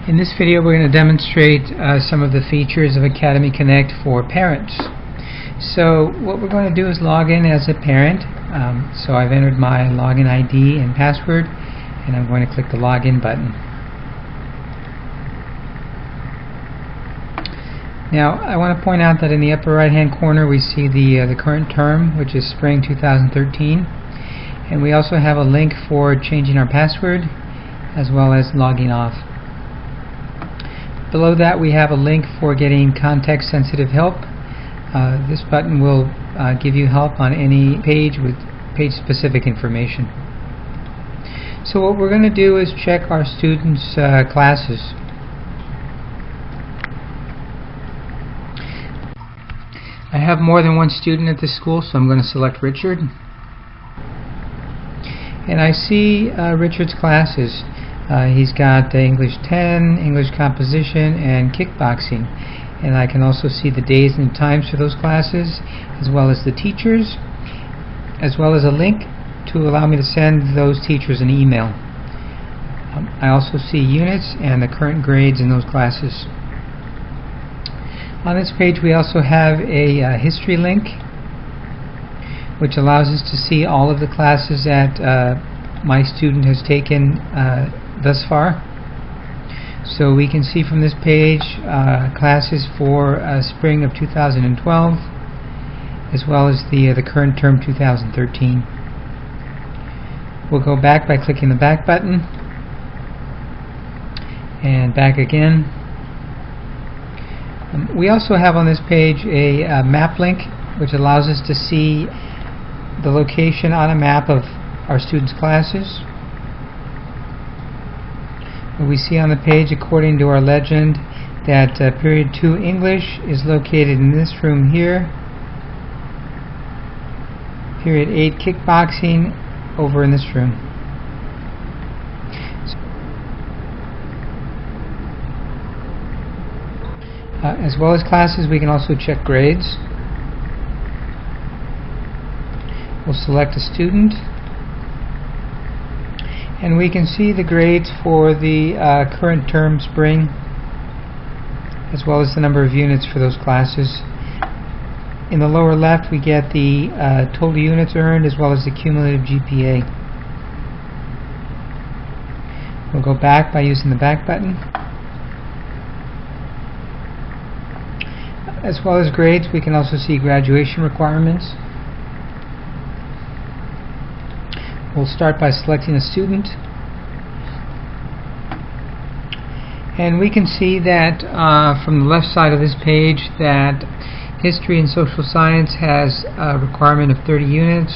In this video we're going to demonstrate some of the features of Academy Connect for parents. So what we're going to do is log in as a parent. So I've entered my login ID and password, and I'm going to click the login button. Now I want to point out that in the upper right hand corner we see the current term, which is spring 2013, and we also have a link for changing our password as well as logging off. Below that we have a link for getting context-sensitive help. This button will give you help on any page with page-specific information. So what we're going to do is check our students' classes. I have more than one student at this school, so I'm going to select Richard. And I see Richard's classes. He's got English 10, English composition, and kickboxing. And I can also see the days and times for those classes, as well as the teachers, as well as a link to allow me to send those teachers an email. I also see units and the current grades in those classes. On this page we also have a history link, which allows us to see all of the classes that my student has taken thus far. So we can see from this page classes for spring of 2012, as well as the current term 2013. We'll go back by clicking the back button, and back again. We also have on this page a map link, which allows us to see the location on a map of our students' classes. We see on the page, according to our legend, that period 2 English is located in this room here. Period 8 kickboxing over in this room. As well as classes, we can also check grades. We'll select a student, and we can see the grades for the current term spring, as well as the number of units for those classes. In the lower left we get the total units earned as well as the cumulative GPA. We'll go back by using the back button. As well as grades, we can also see graduation requirements. We'll start by selecting a student, and we can see that from the left side of this page that history and social science has a requirement of 30 units,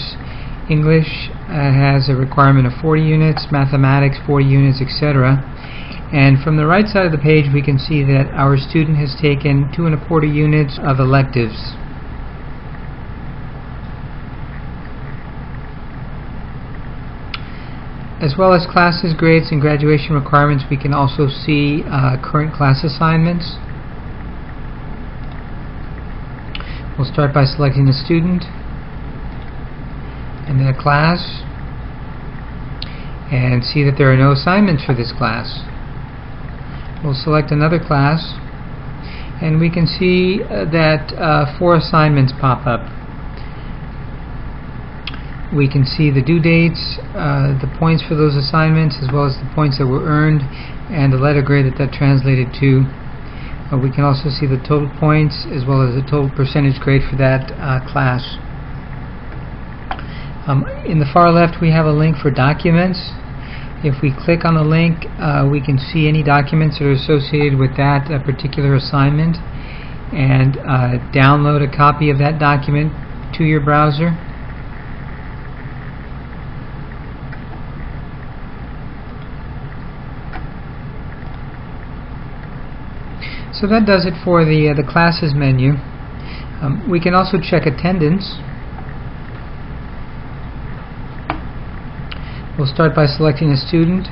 English has a requirement of 40 units, mathematics 40 units, etc. And from the right side of the page we can see that our student has taken 2¼ units of electives. As well as classes, grades, and graduation requirements, we can also see current class assignments. We'll start by selecting a student, and then a class, and see that there are no assignments for this class. We'll select another class, and we can see that 4 assignments pop up. We can see the due dates, the points for those assignments, as well as the points that were earned and the letter grade that translated to. We can also see the total points as well as the total percentage grade for that class. In the far left we have a link for documents. If we click on the link, we can see any documents that are associated with that particular assignment, and download a copy of that document to your browser. So that does it for the classes menu. We can also check attendance. We'll start by selecting a student,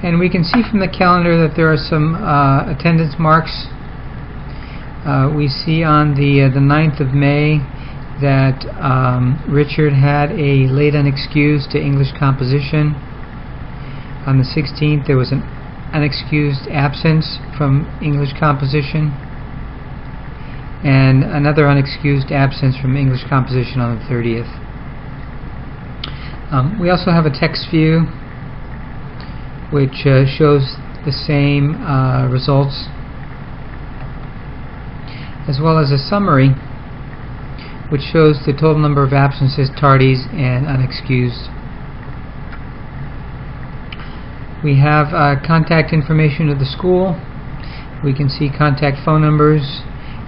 and we can see from the calendar that there are some attendance marks. We see on the 9th of May that Richard had a late unexcused to English composition. On the 16th, there was an unexcused absence from English composition, and another unexcused absence from English composition on the 30th. We also have a text view which shows the same results, as well as a summary which shows the total number of absences, tardies, and unexcused. We have contact information of the school. We can see contact phone numbers,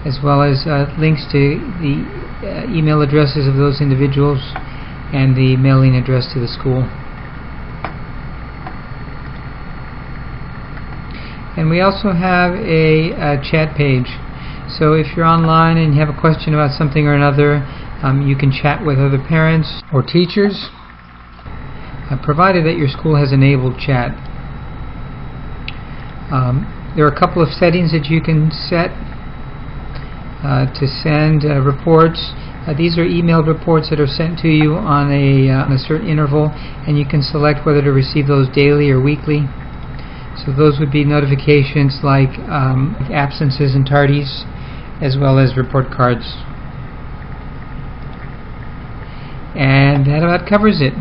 as well as links to the email addresses of those individuals and the mailing address to the school. And we also have a chat page. So if you're online and you have a question about something or another, you can chat with other parents or teachers, provided that your school has enabled chat. There are a couple of settings that you can set to send reports. These are emailed reports that are sent to you on a certain interval, and you can select whether to receive those daily or weekly. So those would be notifications like absences and tardies, as well as report cards. And that about covers it.